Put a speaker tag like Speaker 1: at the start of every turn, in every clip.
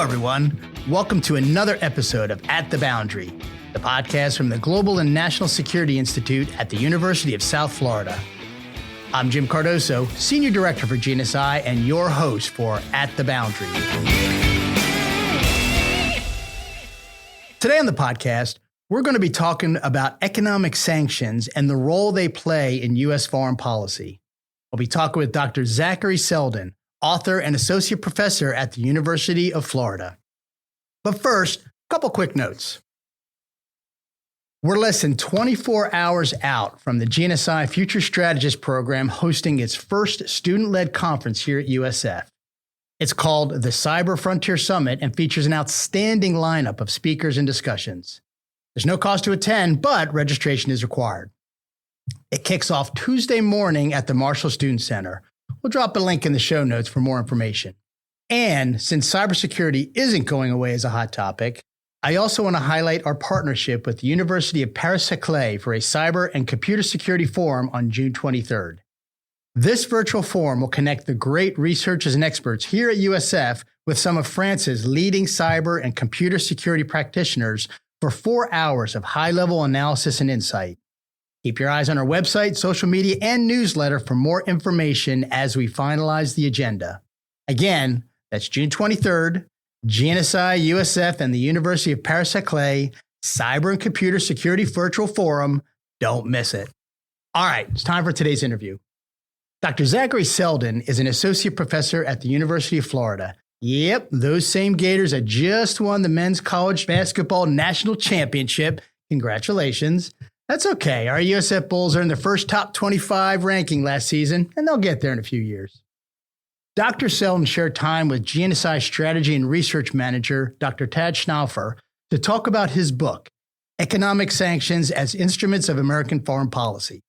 Speaker 1: everyone. Welcome to another episode of At the Boundary, the podcast from the Global and National Security Institute at the University of South Florida. I'm Jim Cardoso, Senior Director for GNSI and your host for At the Boundary. Today on the podcast, we're going to be talking about economic sanctions and the role they play in U.S. foreign policy. I'll be talking with Dr. Zachary Selden, author and associate professor at the University of Florida. But first, a couple quick notes. We're less than 24 hours out from the GNSI Future Strategist program hosting its first student-led conference here at USF. It's called the Cyber Frontier Summit and features an outstanding lineup of speakers and discussions. There's no cost to attend, but registration is required. It kicks off Tuesday morning at the Marshall Student Center. We'll drop a link in the show notes for more information. And since cybersecurity isn't going away as a hot topic, I also want to highlight our partnership with the University of Paris-Saclay for a cyber and computer security forum on June 23rd. This virtual forum will connect the great researchers and experts here at USF with some of France's leading cyber and computer security practitioners for 4 hours of high-level analysis and insight. Keep your eyes on our website, social media, and newsletter for more information as we finalize the agenda. Again, that's June 23rd, GNSI, USF, and the University of Paris-Saclay Cyber and Computer Security Virtual Forum. Don't miss it. All right, it's time for today's interview. Dr. Zachary Selden is an associate professor at the University of Florida. Yep, those same Gators that just won the men's college basketball national championship. Congratulations. That's okay. Our USF Bulls are in the first top 25 ranking last season, and they'll get there in a few years. Dr. Selden shared time with GNSI Strategy and Research Manager, Dr. Tad Schnaufer, to talk about his book, Economic Sanctions as Instruments of American Foreign Policy.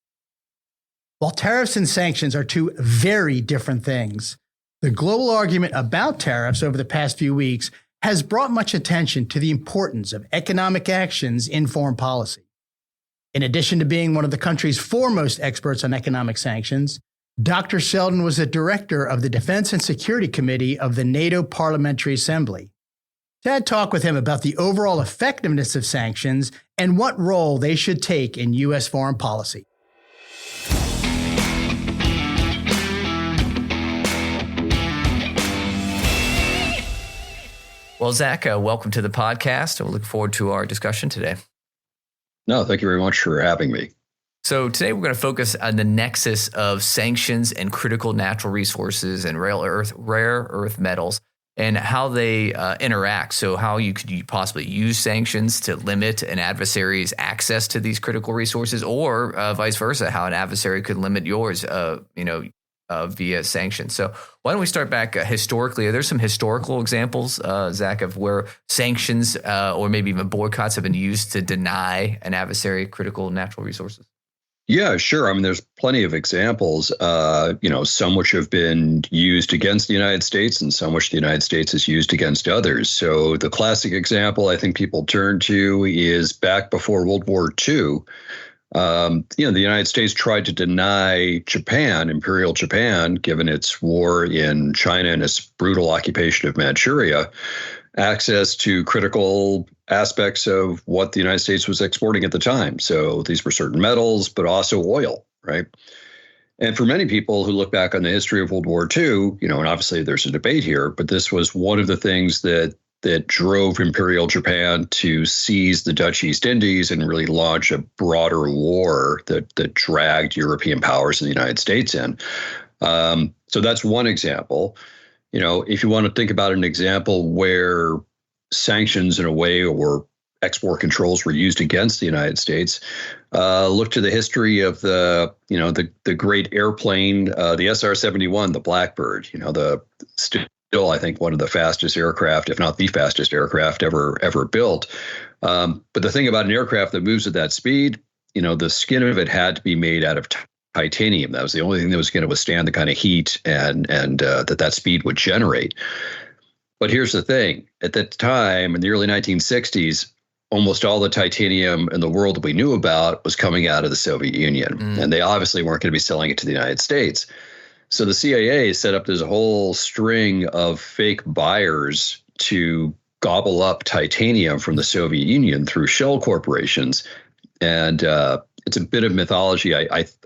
Speaker 1: While tariffs and sanctions are two very different things, the global argument about tariffs over the past few weeks has brought much attention to the importance of economic actions in foreign policy. In addition to being one of the country's foremost experts on economic sanctions, Dr. Selden was the director of the Defense and Security Committee of the NATO Parliamentary Assembly. Tad talked with him about the overall effectiveness of sanctions and what role they should take in U.S. foreign policy.
Speaker 2: Well, Zach, welcome to the podcast. We'll look forward to our discussion today.
Speaker 3: No, thank you very much for having me.
Speaker 2: So today we're going to focus on the nexus of sanctions and critical natural resources and rare earth metals and how they interact. So how you could possibly use sanctions to limit an adversary's access to these critical resources, or vice versa, how an adversary could limit yours, via sanctions. So why don't we start back historically? Are there some historical examples, Zach, of where sanctions or maybe even boycotts have been used to deny an adversary critical natural resources?
Speaker 3: Yeah, sure. I mean, there's plenty of examples, some which have been used against the United States and some which the United States has used against others. So the classic example I think people turn to is back before World War II. The United States tried to deny Japan, Imperial Japan, given its war in China and its brutal occupation of Manchuria, access to critical aspects of what the United States was exporting at the time. So these were certain metals, but also oil, right? And for many people who look back on the history of World War II, and obviously there's a debate here, but this was one of the things that drove Imperial Japan to seize the Dutch East Indies and really launch a broader war that dragged European powers and the United States in. So that's one example. If you want to think about an example where sanctions in a way or export controls were used against the United States, look to the history of the great airplane, the SR-71, the Blackbird, still, I think, one of the fastest aircraft, if not the fastest aircraft ever built. But the thing about an aircraft that moves at that speed, the skin of it had to be made out of titanium. That was the only thing that was going to withstand the kind of heat and that speed would generate. But here's the thing. At that time, in the early 1960s, almost all the titanium in the world that we knew about was coming out of the Soviet Union. And they obviously weren't going to be selling it to the United States. So the CIA set up this whole string of fake buyers to gobble up titanium from the Soviet Union through shell corporations. And it's a bit of mythology.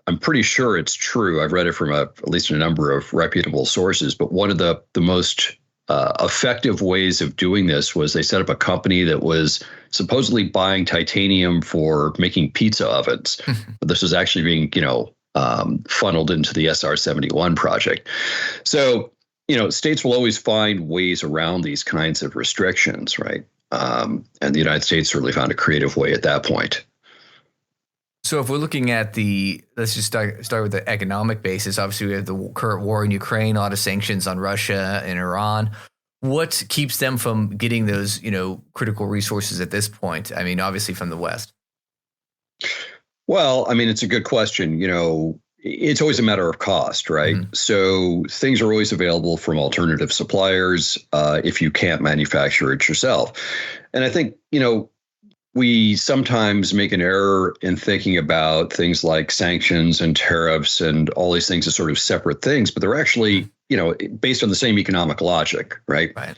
Speaker 3: I'm pretty sure it's true. I've read it from at least a number of reputable sources. But one of the most effective ways of doing this was they set up a company that was supposedly buying titanium for making pizza ovens. But this was actually being, funneled into the SR-71 project. So, states will always find ways around these kinds of restrictions, right? And the United States certainly found a creative way at that point.
Speaker 2: So if we're looking at let's just start with the economic basis. Obviously, we have the current war in Ukraine, a lot of sanctions on Russia and Iran. What keeps them from getting those, critical resources at this point? I mean, obviously from the West.
Speaker 3: Well, I mean, it's a good question. It's always a matter of cost, right? Mm-hmm. So things are always available from alternative suppliers if you can't manufacture it yourself. And I think, we sometimes make an error in thinking about things like sanctions and tariffs and all these things as sort of separate things, but they're actually, based on the same economic logic, right?
Speaker 2: Right.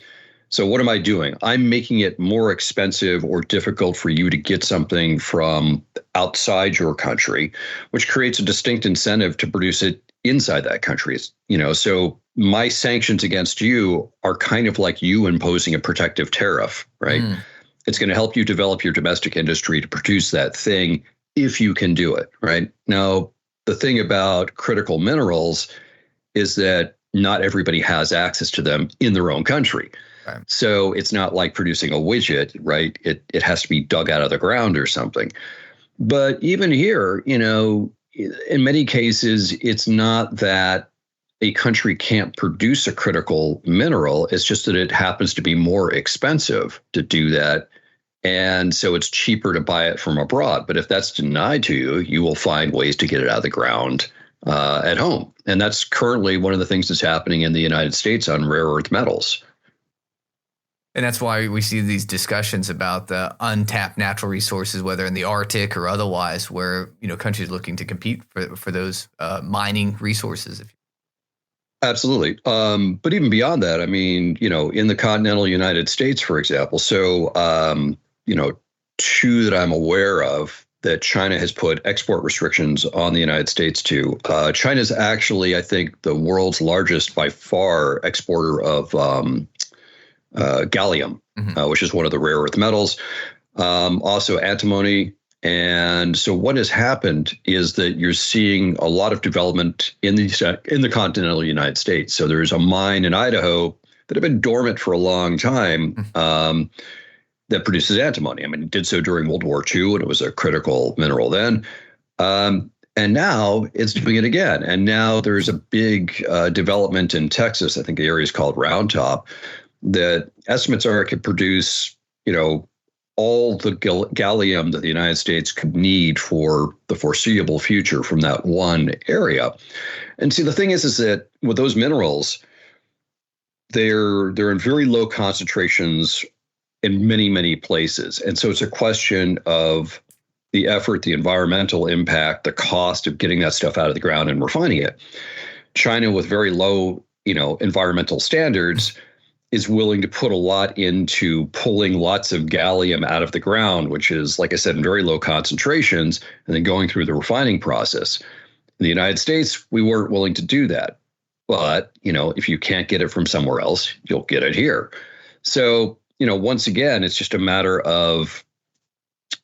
Speaker 3: So what am I doing? I'm making it more expensive or difficult for you to get something from outside your country, which creates a distinct incentive to produce it inside that country. So my sanctions against you are kind of like you imposing a protective tariff, right? It's going to help you develop your domestic industry to produce that thing if you can do it, right? Now, the thing about critical minerals is that not everybody has access to them in their own country. Right. So it's not like producing a widget, right? It has to be dug out of the ground or something. But even here, in many cases, it's not that a country can't produce a critical mineral. It's just that it happens to be more expensive to do that. And so it's cheaper to buy it from abroad. But if that's denied to you, you will find ways to get it out of the ground at home. And that's currently one of the things that's happening in the United States on rare earth metals.
Speaker 2: And that's why we see these discussions about the untapped natural resources, whether in the Arctic or otherwise, where countries looking to compete for those mining resources.
Speaker 3: Absolutely. But even beyond that, I mean, in the continental United States, for example, so, two that I'm aware of that China has put export restrictions on the United States to. China's actually, I think, the world's largest by far exporter of gallium, which is one of the rare earth metals, also antimony. And so what has happened is that you're seeing a lot of development in the continental United States. So there's a mine in Idaho that had been dormant for a long time that produces antimony. I mean, it did so during World War II, and it was a critical mineral then. And now it's doing it again. And now there's a big development in Texas. I think the area is called Round Top, that estimates are it could produce, all the gallium that the United States could need for the foreseeable future from that one area. And see, the thing is that with those minerals, they're in very low concentrations in many, many places. And so it's a question of the effort, the environmental impact, the cost of getting that stuff out of the ground and refining it. China, with very low, environmental standards, is willing to put a lot into pulling lots of gallium out of the ground, which is, like I said, in very low concentrations, and then going through the refining process. In the United States, we weren't willing to do that. But, if you can't get it from somewhere else, you'll get it here. So, once again, it's just a matter of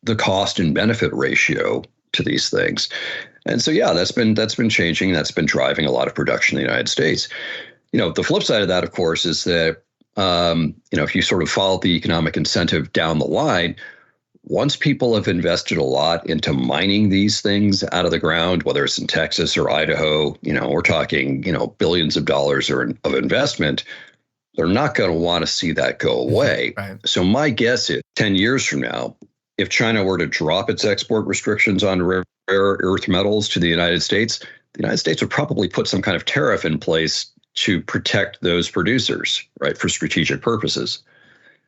Speaker 3: the cost and benefit ratio to these things. And so, yeah, that's been changing. That's been driving a lot of production in the United States. The flip side of that, of course, is that if you sort of follow the economic incentive down the line, once people have invested a lot into mining these things out of the ground, whether it's in Texas or Idaho, we're talking, billions of dollars of investment, they're not going to want to see that go away. Right. So my guess is 10 years from now, if China were to drop its export restrictions on rare earth metals to the United States would probably put some kind of tariff in place to protect those producers, right, for strategic purposes.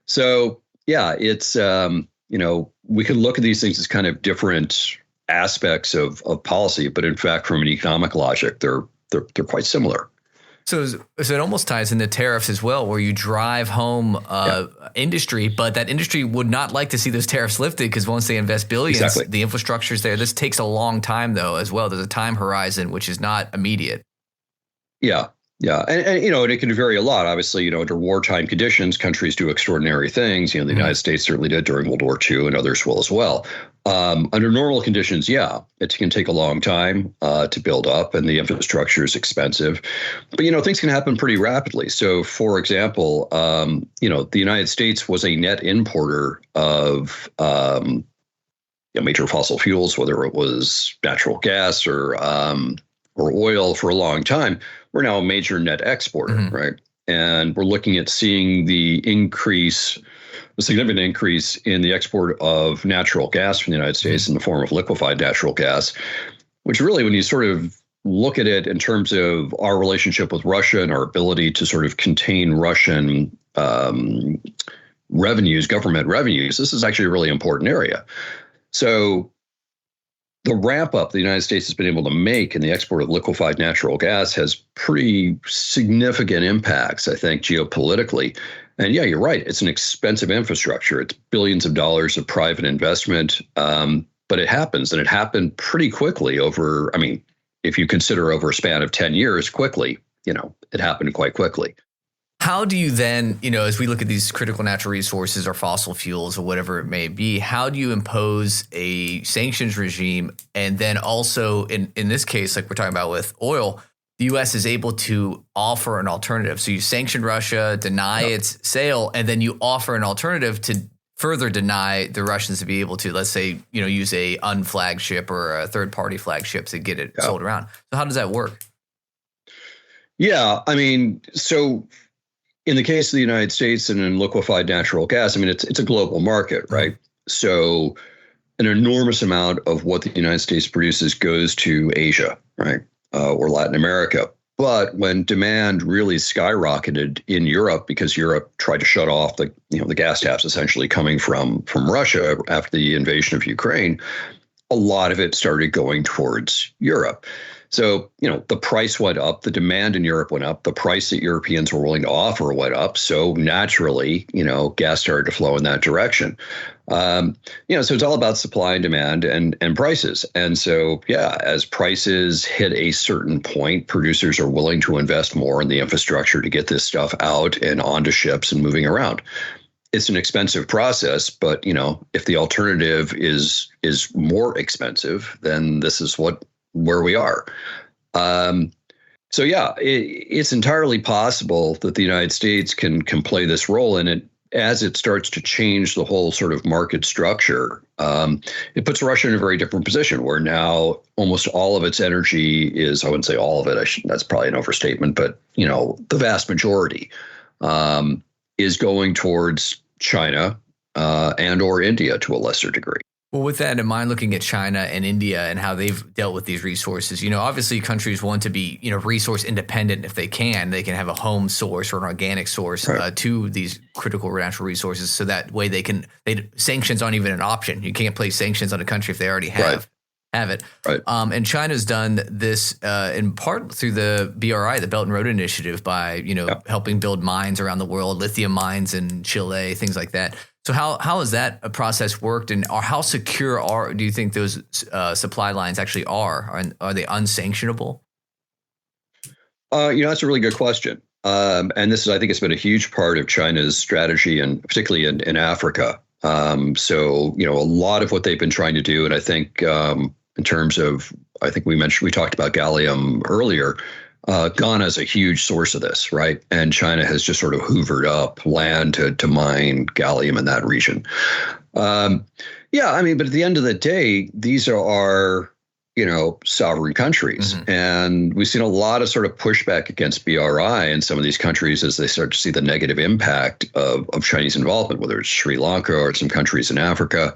Speaker 3: So, yeah, it's, we can look at these things as kind of different aspects of policy, but in fact, from an economic logic, they're quite similar.
Speaker 2: So it almost ties into tariffs as well, where you drive home industry, but that industry would not like to see those tariffs lifted because once they invest billions, the infrastructure's there. This takes a long time, though, as well. There's a time horizon, which is not immediate.
Speaker 3: Yeah. Yeah. And it can vary a lot. Obviously, under wartime conditions, countries do extraordinary things. The United States certainly did during World War II, and others will as well. Under normal conditions, it can take a long time to build up, and the infrastructure is expensive. But, things can happen pretty rapidly. So, for example, the United States was a net importer of major fossil fuels, whether it was natural gas or oil for a long time. We're now a major net exporter, right? And we're looking at seeing a significant increase in the export of natural gas from the United States in the form of liquefied natural gas, which really, when you sort of look at it in terms of our relationship with Russia and our ability to sort of contain Russian revenues, government revenues, this is actually a really important area. So the ramp up the United States has been able to make in the export of liquefied natural gas has pretty significant impacts, I think, geopolitically. And yeah, you're right. It's an expensive infrastructure. It's billions of dollars of private investment. But it happens, and it happened pretty quickly if you consider over a span of 10 years, quickly, it happened quite quickly.
Speaker 2: How do you then, as we look at these critical natural resources or fossil fuels or whatever it may be, how do you impose a sanctions regime? And then also in this case, like we're talking about with oil, the U.S. is able to offer an alternative. So you sanction Russia, deny its sale, and then you offer an alternative to further deny the Russians to be able to, let's say, use a unflagged ship or a third party flagship to get it sold around. So how does that work?
Speaker 3: Yeah, so in the case of the United States and in liquefied natural gas, it's a global market, right? So an enormous amount of what the United States produces goes to Asia, right, or Latin America. But when demand really skyrocketed in Europe because Europe tried to shut off the gas taps essentially coming from Russia after the invasion of Ukraine, a lot of it started going towards Europe. So, the price went up, the demand in Europe went up, the price that Europeans were willing to offer went up. So naturally, gas started to flow in that direction. So it's all about supply and demand and prices. And so, as prices hit a certain point, producers are willing to invest more in the infrastructure to get this stuff out and onto ships and moving around. It's an expensive process, but, if the alternative is more expensive, then this is where we are. It's entirely possible that the United States can play this role in it as it starts to change the whole sort of market structure. It puts Russia in a very different position where now almost all of its energy is, I wouldn't say all of it, that's probably an overstatement, but, the vast majority is going towards China and or India to a lesser degree.
Speaker 2: Well, with that in mind, looking at China and India and how they've dealt with these resources, obviously countries want to be, resource independent if they can. They can have a home source or an organic source to these critical natural resources. So that way sanctions aren't even an option. You can't place sanctions on a country if they already have it. Right. And China's done this in part through the BRI, the Belt and Road Initiative, by, helping build mines around the world, lithium mines in Chile, things like that. So how has that process worked, and or how secure do you think those supply lines actually are? Are they unsanctionable?
Speaker 3: That's a really good question. And I think it's been a huge part of China's strategy, and particularly in Africa. So, a lot of what they've been trying to do, and I think in terms of, I think we talked about gallium earlier. Ghana is a huge source of this, right? And China has just sort of hoovered up land to mine gallium in that region. But at the end of the day, these are sovereign countries. And we've seen a lot of sort of pushback against BRI in some of these countries as they start to see the negative impact of Chinese involvement, whether it's Sri Lanka or some countries in Africa.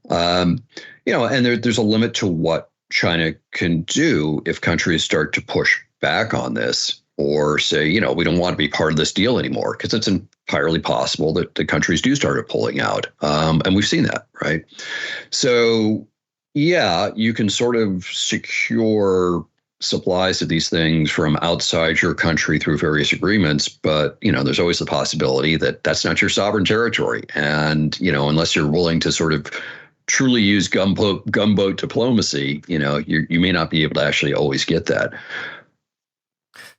Speaker 3: And there's a limit to what China can do if countries start to push back on this or say, we don't want to be part of this deal anymore, because it's entirely possible that the countries do start pulling out. And we've seen that, right? So, you can sort of secure supplies of these things from outside your country through various agreements, but there's always the possibility that that's not your sovereign territory, and unless you're willing to sort of truly use gunboat diplomacy, you may not be able to actually always get that.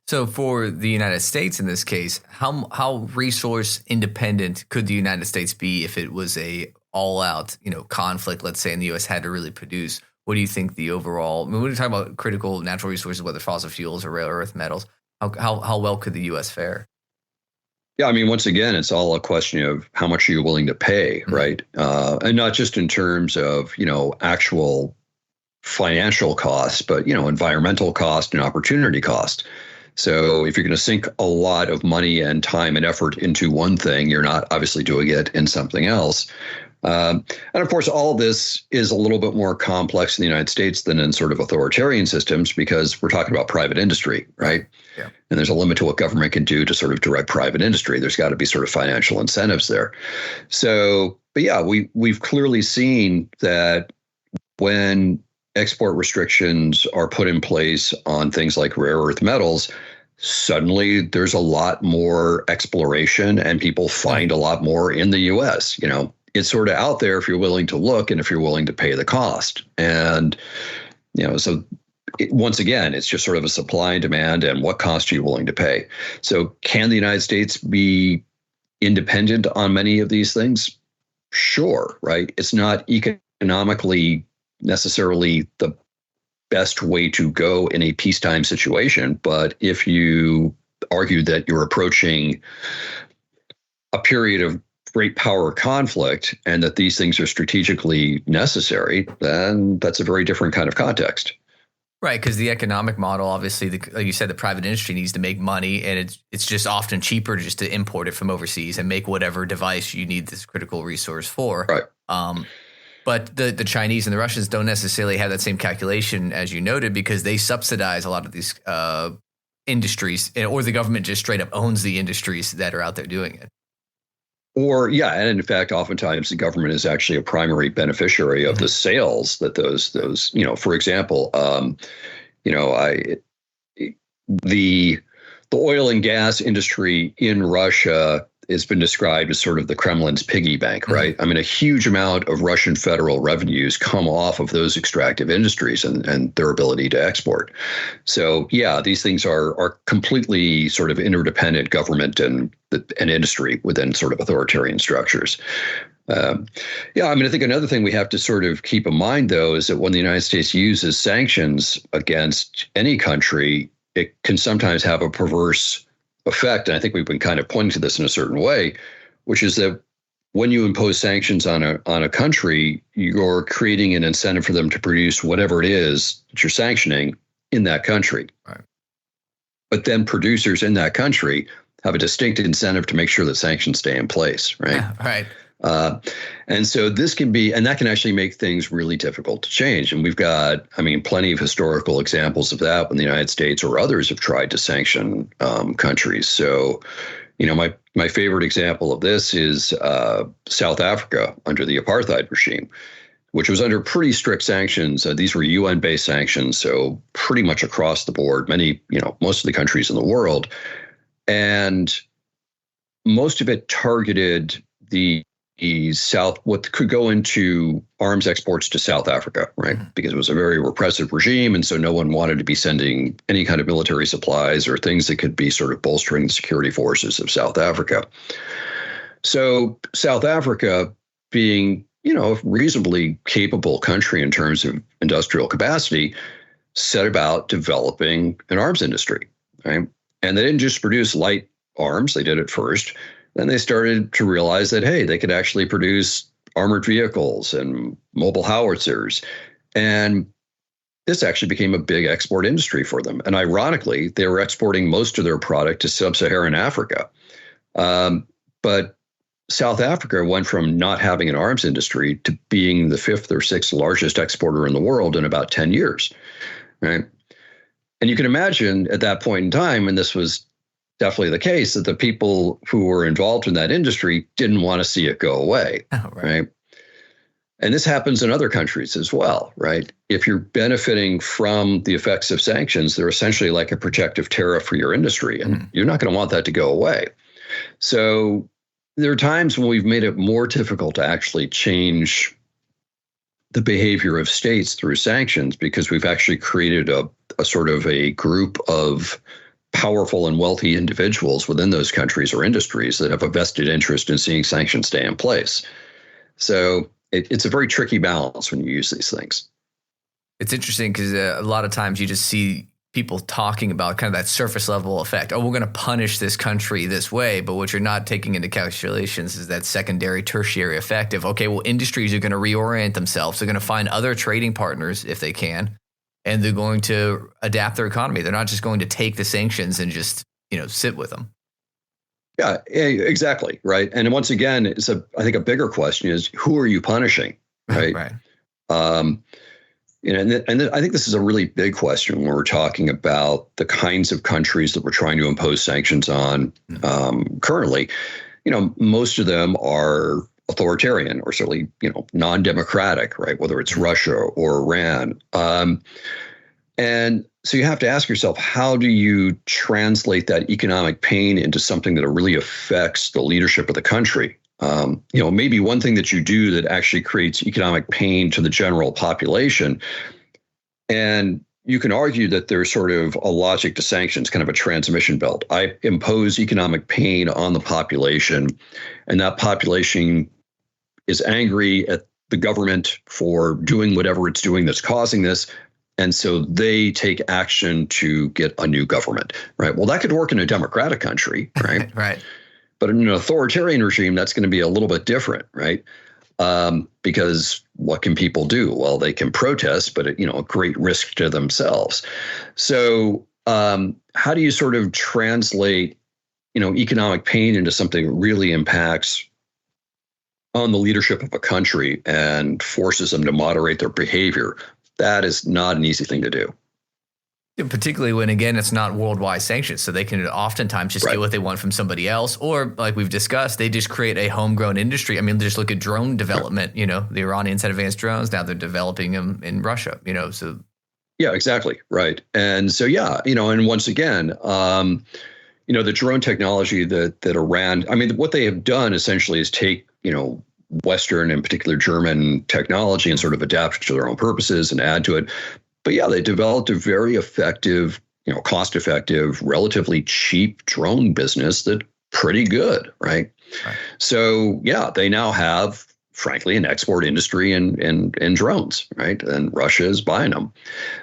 Speaker 2: So for the United States in this case, how resource independent could the United States be if it was a all out conflict, let's say, and the U.S. had to really produce? What do you think the overall? I mean, when we're talking about critical natural resources, whether fossil fuels or rare earth metals, how well could the U.S. fare?
Speaker 3: Yeah, I mean, once again, it's all a question of how much are you willing to pay, right? And not just in terms of actual financial costs, but environmental cost and opportunity cost. So if you're going to sink a lot of money and time and effort into one thing, you're not obviously doing it in something else. And of course, all this is a little bit more complex in the United States than in sort of authoritarian systems, because we're talking about private industry, right? Yeah. And there's a limit to what government can do to sort of direct private industry. There's got to be sort of financial incentives there. So, but yeah, we've clearly seen that when export restrictions are put in place on things like rare earth metals, suddenly there's a lot more exploration and people find a lot more in the U.S. It's sort of out there if you're willing to look and if you're willing to pay the cost. And, so once again, it's just sort of a supply and demand and what cost are you willing to pay? So can the United States be independent on many of these things? Sure, right? It's not economically necessarily the best way to go in a peacetime situation. But if you argue that you're approaching a period of great power conflict and that these things are strategically necessary, then that's a very different kind of context.
Speaker 2: Right, because the economic model, obviously, like you said, the private industry needs to make money, and it's just often cheaper just to import it from overseas and make whatever device you need this critical resource for.
Speaker 3: Right.
Speaker 2: But the Chinese and the Russians don't necessarily have that same calculation, as you noted, because they subsidize a lot of these industries, or the government just straight up owns the industries that are out there doing it.
Speaker 3: Or, yeah, and in fact, oftentimes the government is actually a primary beneficiary of the sales that those, for example, the oil and gas industry in Russia has been described as sort of the Kremlin's piggy bank, right? I mean, a huge amount of Russian federal revenues come off of those extractive industries and their ability to export. So, yeah, these things are completely sort of interdependent, government and industry within sort of authoritarian structures. I think another thing we have to sort of keep in mind, though, is that when the United States uses sanctions against any country, it can sometimes have a perverse effect. And I think we've been kind of pointing to this in a certain way, which is that when you impose sanctions on a country, you're creating an incentive for them to produce whatever it is that you're sanctioning in that country.
Speaker 2: Right.
Speaker 3: But then producers in that country have a distinct incentive to make sure that sanctions stay in place, right?
Speaker 2: Yeah, right.
Speaker 3: And so this can be, and that can actually make things really difficult to change. And we've got, plenty of historical examples of that when the United States or others have tried to sanction countries. So, my favorite example of this is South Africa under the apartheid regime, which was under pretty strict sanctions. These were UN-based sanctions, so pretty much across the board, most of the countries in the world. And most of it targeted what could go into arms exports to South Africa, right? Because it was a very repressive regime. And so no one wanted to be sending any kind of military supplies or things that could be sort of bolstering the security forces of South Africa. So South Africa, being, a reasonably capable country in terms of industrial capacity, set about developing an arms industry, right? And they didn't just produce light arms. They did it first. Then they started to realize that, hey, they could actually produce armored vehicles and mobile howitzers. And this actually became a big export industry for them. And ironically, they were exporting most of their product to sub-Saharan Africa. But South Africa went from not having an arms industry to being the fifth or sixth largest exporter in the world in about 10 years, right? And you can imagine at that point in time, and this was definitely the case, that the people who were involved in that industry didn't want to see it go away, right? And this happens in other countries as well, right? If you're benefiting from the effects of sanctions, they're essentially like a protective tariff for your industry, and you're not going to want that to go away. So there are times when we've made it more difficult to actually change the behavior of states through sanctions because we've actually created a sort of a group of powerful and wealthy individuals within those countries or industries that have a vested interest in seeing sanctions stay in place. So it's a very tricky balance when you use these things.
Speaker 2: It's interesting because a lot of times you just see people talking about kind of that surface level effect. Oh, we're going to punish this country this way. But what you're not taking into calculations is that secondary, tertiary effect of, okay, well, industries are going to reorient themselves. They're going to find other trading partners if they can, and they're going to adapt their economy. They're not just going to take the sanctions and just, sit with them.
Speaker 3: Yeah, exactly. Right. And once again, I think a bigger question is, who are you punishing? Right.
Speaker 2: Right.
Speaker 3: And I think this is a really big question when we're talking about the kinds of countries that we're trying to impose sanctions on currently. Most of them are authoritarian or certainly, non-democratic, right? Whether it's Russia or Iran. And so you have to ask yourself, how do you translate that economic pain into something that really affects the leadership of the country? Maybe one thing that you do that actually creates economic pain to the general population. And you can argue that there's sort of a logic to sanctions, kind of a transmission belt. I impose economic pain on the population, and that population is angry at the government for doing whatever it's doing that's causing this. And so they take action to get a new government, right? Well, that could work in a democratic country, right?
Speaker 2: Right.
Speaker 3: But in an authoritarian regime, that's going to be a little bit different, right? Because what can people do? Well, they can protest, but at great risk to themselves. So how do you sort of translate, economic pain into something that really impacts on the leadership of a country and forces them to moderate their behavior? That is not an easy thing to do.
Speaker 2: Particularly when, again, it's not worldwide sanctions. So they can oftentimes just get what they want from somebody else. Or like we've discussed, they just create a homegrown industry. I mean, just look at drone development. The Iranians had advanced drones. Now they're developing them in Russia, so.
Speaker 3: Yeah, exactly. Right. And so, and once again, the drone technology that Iran, what they have done essentially is take, Western, in particular German technology, and sort of adapt it to their own purposes and add to it. But yeah, they developed a very effective, cost-effective, relatively cheap drone business that's pretty good, right? So yeah, they now have, frankly, an export industry in drones, right? And Russia is buying them.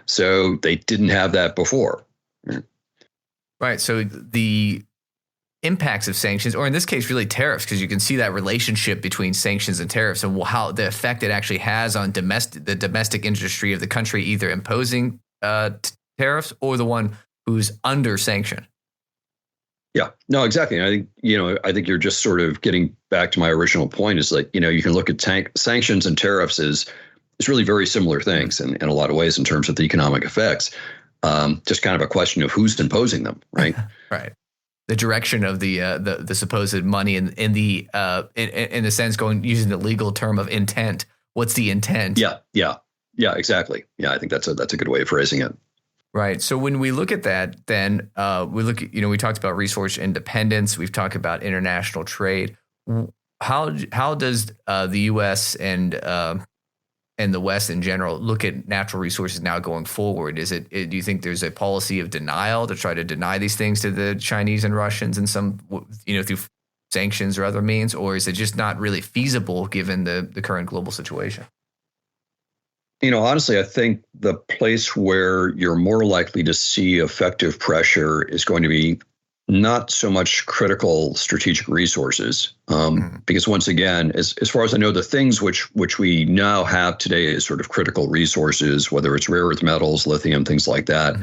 Speaker 3: So they didn't have that before.
Speaker 2: Right. So the impacts of sanctions, or in this case, really tariffs, because you can see that relationship between sanctions and tariffs and how the effect it actually has on the domestic industry of the country, either imposing tariffs or the one who's under sanction.
Speaker 3: Yeah, no, exactly. I think you're just sort of getting back to my original point is that, you can look at sanctions and tariffs as really very similar things in a lot of ways in terms of the economic effects. Just kind of a question of who's imposing them, right?
Speaker 2: Right. The direction of the supposed money in the sense using the legal term of intent. What's the intent?
Speaker 3: Yeah, exactly. Yeah, I think that's a good way of phrasing it.
Speaker 2: Right. So when we look at that, then we look at, we talked about resource independence. We've talked about international trade. How does the U.S. and the West in general look at natural resources now going forward? Do you think there's a policy of denial to try to deny these things to the Chinese and Russians in some, through sanctions or other means, or is it just not really feasible given the current global situation?
Speaker 3: Honestly, I think the place where you're more likely to see effective pressure is going to be not so much critical strategic resources, because once again, as far as I know, the things which we now have today as sort of critical resources, whether it's rare earth metals, lithium, things like that,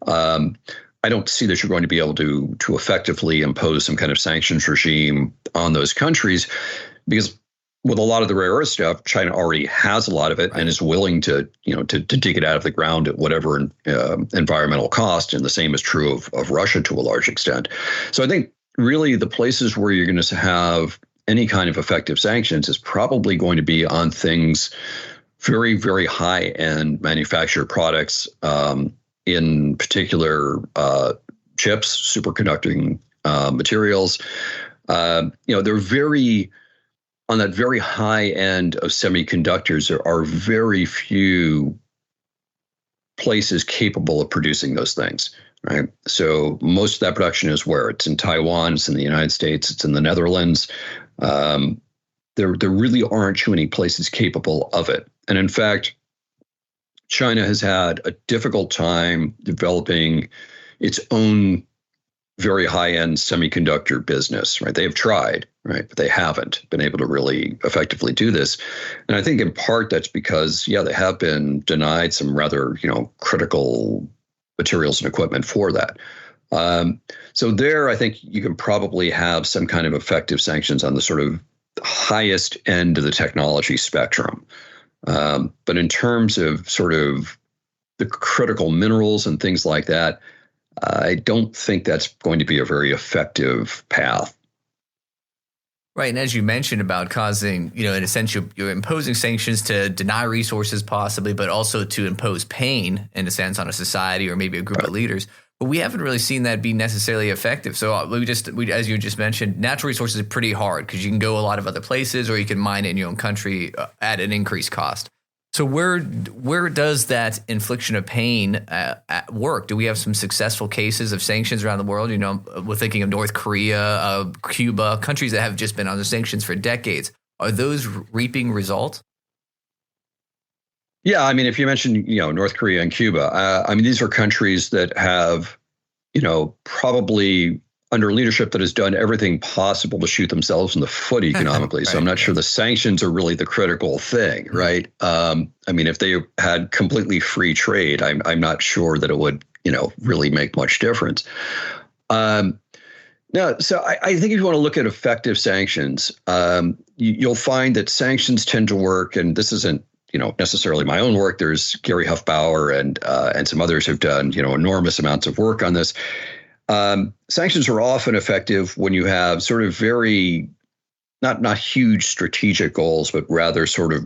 Speaker 3: I don't see that you're going to be able to effectively impose some kind of sanctions regime on those countries, because with a lot of the rare earth stuff, China already has a lot of it and is willing to dig it out of the ground at whatever environmental cost. And the same is true of Russia to a large extent. So I think really the places where you're going to have any kind of effective sanctions is probably going to be on things very, very high-end manufactured products, in particular chips, superconducting materials. They're very on that very high end of semiconductors. There are very few places capable of producing those things, right? So most of that production is where? It's in Taiwan, it's in the United States, it's in the Netherlands. There really aren't too many places capable of it. And in fact, China has had a difficult time developing its own very high-end semiconductor business, right? They've tried, right? But they haven't been able to really effectively do this. And I think in part that's because, they have been denied some rather, critical materials and equipment for that. So there, I think you can probably have some kind of effective sanctions on the sort of highest end of the technology spectrum. But in terms of sort of the critical minerals and things like that, I don't think that's going to be a very effective path.
Speaker 2: Right. And as you mentioned about causing, in a sense, you're imposing sanctions to deny resources possibly, but also to impose pain, in a sense, on a society or maybe a group of leaders. But we haven't really seen that be necessarily effective. So as you just mentioned, natural resources are pretty hard because you can go a lot of other places or you can mine it in your own country at an increased cost. So where does that infliction of pain work? Do we have some successful cases of sanctions around the world? We're thinking of North Korea, Cuba, countries that have just been under sanctions for decades. Are those reaping results?
Speaker 3: Yeah, I mean, if you mentioned, North Korea and Cuba, these are countries that have, probably under leadership that has done everything possible to shoot themselves in the foot economically. Right. So I'm not sure the sanctions are really the critical thing, right? If they had completely free trade, I'm not sure that it would, really make much difference. No, so I think if you want to look at effective sanctions, you'll find that sanctions tend to work, and this isn't, necessarily my own work. There's Gary Huffbauer and some others who've done, enormous amounts of work on this. Sanctions are often effective when you have sort of very, not huge strategic goals, but rather sort of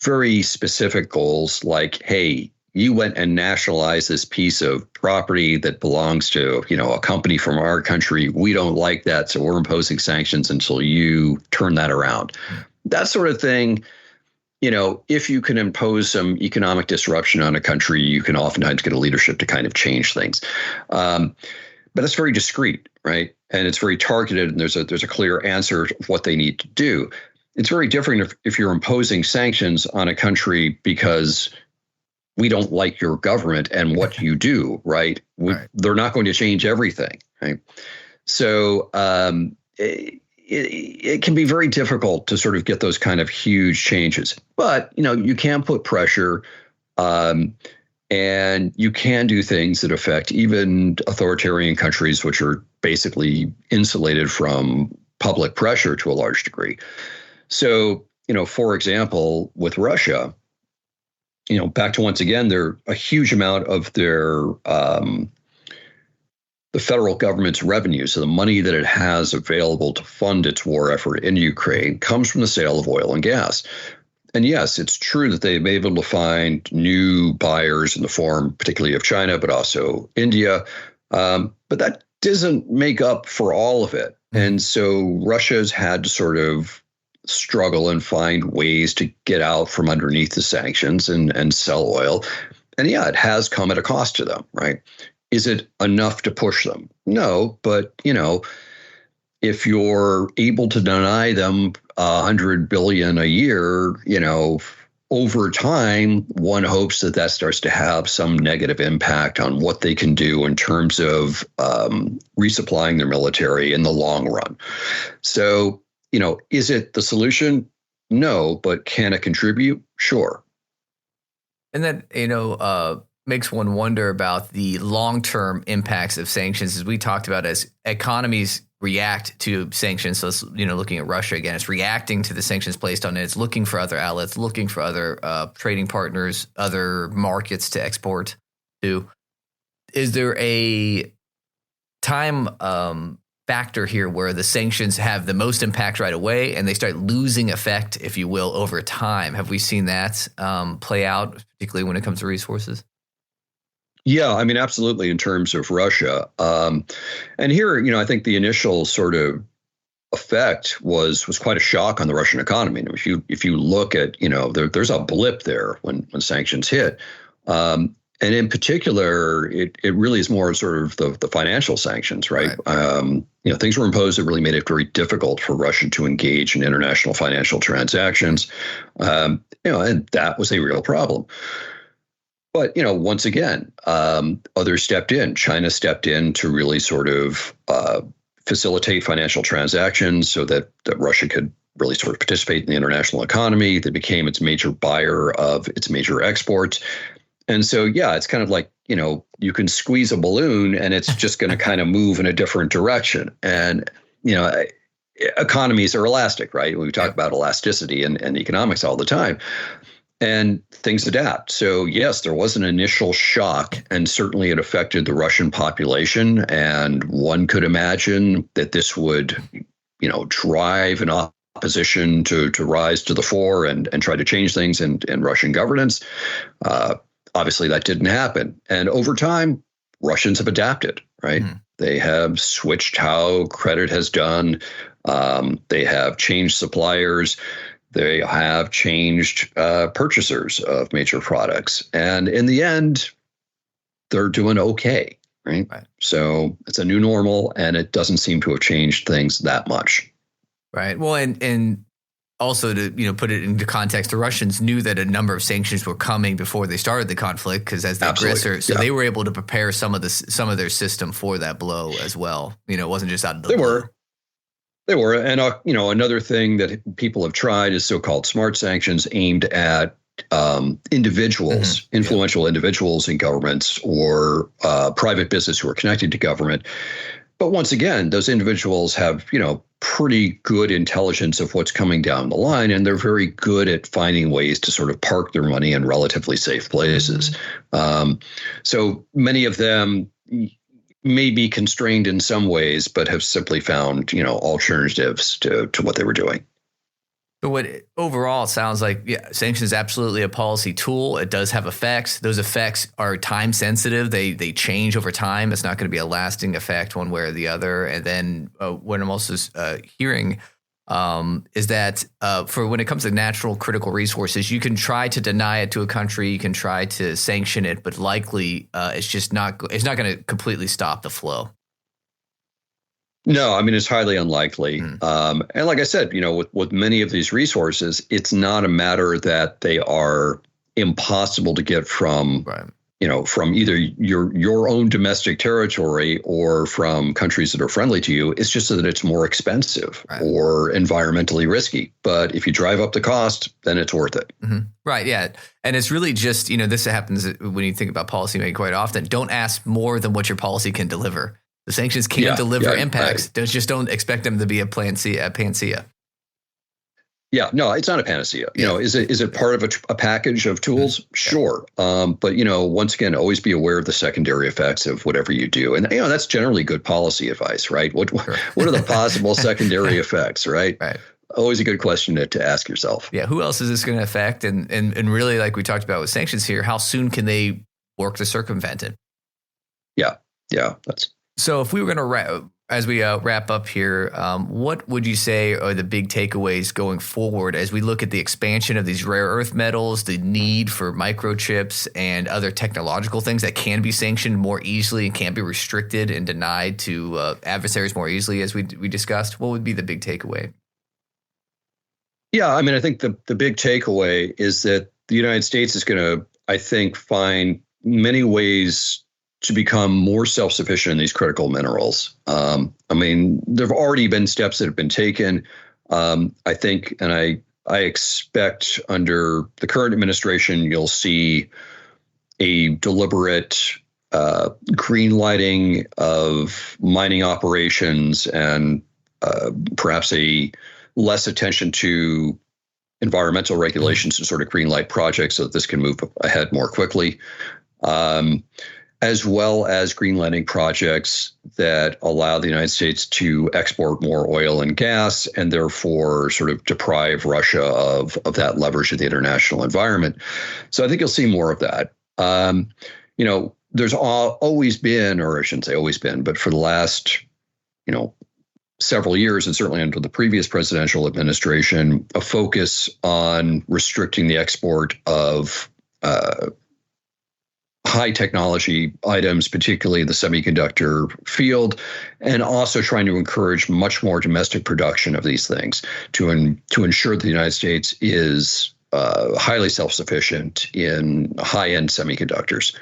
Speaker 3: very specific goals like, hey, you went and nationalized this piece of property that belongs to, a company from our country. We don't like that, so we're imposing sanctions until you turn that around. That sort of thing. If you can impose some economic disruption on a country, you can oftentimes get a leadership to kind of change things. But it's very discreet, right? And it's very targeted, and there's a clear answer to what they need to do. It's very different if you're imposing sanctions on a country because we don't like your government and what you do, right? They're not going to change everything, right? So it can be very difficult to sort of get those kind of huge changes. But, you can put pressure, and you can do things that affect even authoritarian countries, which are basically insulated from public pressure to a large degree. So, for example, with Russia, back to once again, a huge amount of their the federal government's revenue, so the money that it has available to fund its war effort in Ukraine, comes from the sale of oil and gas. And yes, it's true that they've been able to find new buyers in the form, particularly of China, but also India. But that doesn't make up for all of it. And so Russia's had to sort of struggle and find ways to get out from underneath the sanctions and sell oil. And yeah, it has come at a cost to them, right? Is it enough to push them? No, but, if you're able to deny them $100 billion a year, over time, one hopes that starts to have some negative impact on what they can do in terms of resupplying their military in the long run. So, is it the solution? No, but can it contribute? Sure.
Speaker 2: And that, makes one wonder about the long-term impacts of sanctions, as we talked about, as economies react to sanctions. So, looking at Russia again, it's reacting to the sanctions placed on it. It's looking for other outlets, looking for other trading partners, other markets to export to. Is there a time factor here where the sanctions have the most impact right away and they start losing effect, if you will, over time? Have we seen that play out, particularly when it comes to resources?
Speaker 3: Yeah, I mean, absolutely. In terms of Russia, and here, I think the initial sort of effect was quite a shock on the Russian economy. And if you look at, there's a blip there when sanctions hit. And in particular, it really is more sort of the financial sanctions, right? Things were imposed that really made it very difficult for Russia to engage in international financial transactions, and that was a real problem. But once again, others stepped in. China stepped in to really sort of facilitate financial transactions so that Russia could really sort of participate in the international economy. They became its major buyer of its major exports. And so, yeah, it's kind of like, you can squeeze a balloon and it's just going to kind of move in a different direction. And, economies are elastic, right? We talk about elasticity and economics all the time, and things adapt. So, yes, there was an initial shock, and certainly it affected the Russian population. And one could imagine that this would, drive an opposition to rise to the fore and try to change things in Russian governance. Obviously, that didn't happen. And over time, Russians have adapted, right? Mm. They have switched how credit has done. They have changed suppliers. They have changed purchasers of major products. And in the end, they're doing okay, right? So it's a new normal, and it doesn't seem to have changed things that much.
Speaker 2: Right. Well, and also to put it into context, the Russians knew that a number of sanctions were coming before they started the conflict, because as the aggressor, so they were able to prepare some of their system for that blow as well. It wasn't just out of the blue.
Speaker 3: They were. And, another thing that people have tried is so-called smart sanctions aimed at individuals, influential individuals in governments or private business who are connected to government. But once again, those individuals have, pretty good intelligence of what's coming down the line, and they're very good at finding ways to sort of park their money in relatively safe places. So many of them may be constrained in some ways, but have simply found, alternatives to what they were doing.
Speaker 2: So what overall sounds like, sanctions is absolutely a policy tool. It does have effects. Those effects are time sensitive. They change over time. It's not going to be a lasting effect one way or the other. And then what I'm also hearing is that for when it comes to natural critical resources, you can try to deny it to a country. You can try to sanction it, but likely it's not going to completely stop the flow.
Speaker 3: No, I mean, it's highly unlikely. And like I said, with many of these resources, it's not a matter that they are impossible to get from, from either your own domestic territory or from countries that are friendly to you. It's just that it's more expensive or environmentally risky. But if you drive up the cost, then it's worth it.
Speaker 2: Right. Yeah. And it's really just, this happens when you think about policymaking quite often. Don't ask more than what your policy can deliver. The sanctions can deliver impacts. Just don't expect them to be a panacea. Yeah, no, it's not a panacea. Is it part of a package of tools? Sure. But, once again, always be aware of the secondary effects of whatever you do. And, that's generally good policy advice, right? What are the possible secondary effects, right? Right. Always a good question to ask yourself. Yeah. Who else is this going to affect? And really, like we talked about with sanctions here, how soon can they work to circumvent it? Yeah. So if we were going to, as we wrap up here, what would you say are the big takeaways going forward as we look at the expansion of these rare earth metals, the need for microchips and other technological things that can be sanctioned more easily and can be restricted and denied to adversaries more easily, as we discussed? What would be the big takeaway? Yeah, I mean, I think the big takeaway is that the United States is going to, I think, find many ways to become more self-sufficient in these critical minerals. I mean, there have already been steps that have been taken. I think, and I expect under the current administration, you'll see a deliberate green lighting of mining operations and perhaps a less attention to environmental regulations to sort of green light projects so that this can move ahead more quickly.
Speaker 3: as well as green lending projects that allow the United States to export more oil and gas and therefore sort of deprive Russia of that leverage of the international environment. So I think you'll see more of that. There's always been, or I shouldn't say always been, but for the last, several years, and certainly under the previous presidential administration, a focus on restricting the export of high technology items, particularly the semiconductor field, and also trying to encourage much more domestic production of these things to ensure that the United States is highly self-sufficient in high-end semiconductors.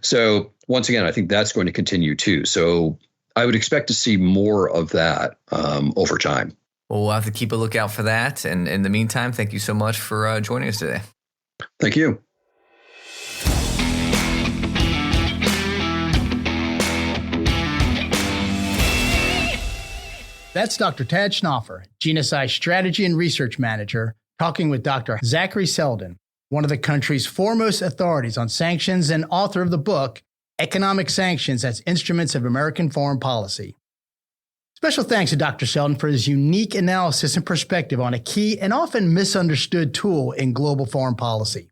Speaker 3: So once again, I think that's going to continue too. So I would expect to see more of that over time.
Speaker 2: Well, we'll have to keep a lookout for that. And in the meantime, thank you so much for joining us today.
Speaker 3: Thank you.
Speaker 1: That's Dr. Tad Schnaufer, GNSI Strategy and Research Manager, talking with Dr. Zachary Selden, one of the country's foremost authorities on sanctions and author of the book, Economic Sanctions as Instruments of American Foreign Policy. Special thanks to Dr. Selden for his unique analysis and perspective on a key and often misunderstood tool in global foreign policy.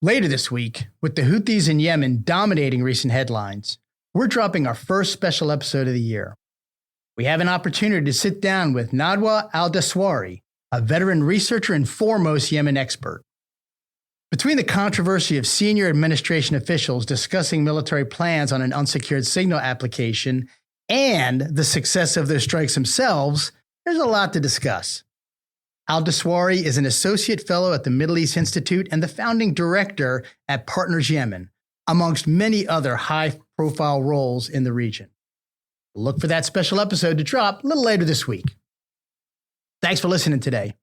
Speaker 1: Later this week, with the Houthis in Yemen dominating recent headlines, we're dropping our first special episode of the year. We have an opportunity to sit down with Nadwa al-Daswari, a veteran researcher and foremost Yemen expert. Between the controversy of senior administration officials discussing military plans on an unsecured signal application and the success of their strikes themselves, there's a lot to discuss. Al-Daswari is an associate fellow at the Middle East Institute and the founding director at Partners Yemen, amongst many other high-profile roles in the region. Look for that special episode to drop a little later this week. Thanks for listening today.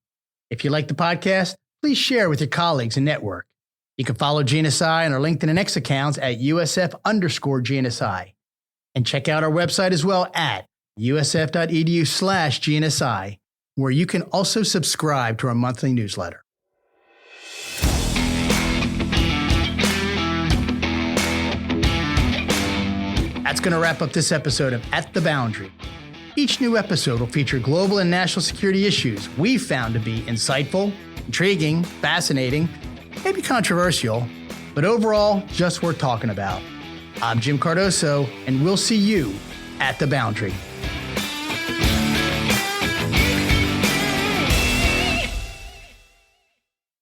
Speaker 1: If you like the podcast, please share with your colleagues and network. You can follow GNSI on our LinkedIn and X accounts at USF_GNSI. And check out our website as well at usf.edu/GNSI, where you can also subscribe to our monthly newsletter. That's going to wrap up this episode of At the Boundary. Each new episode will feature global and national security issues we've found to be insightful, intriguing, fascinating, maybe controversial, but overall just worth talking about. I'm Jim Cardoso, and we'll see you at the Boundary.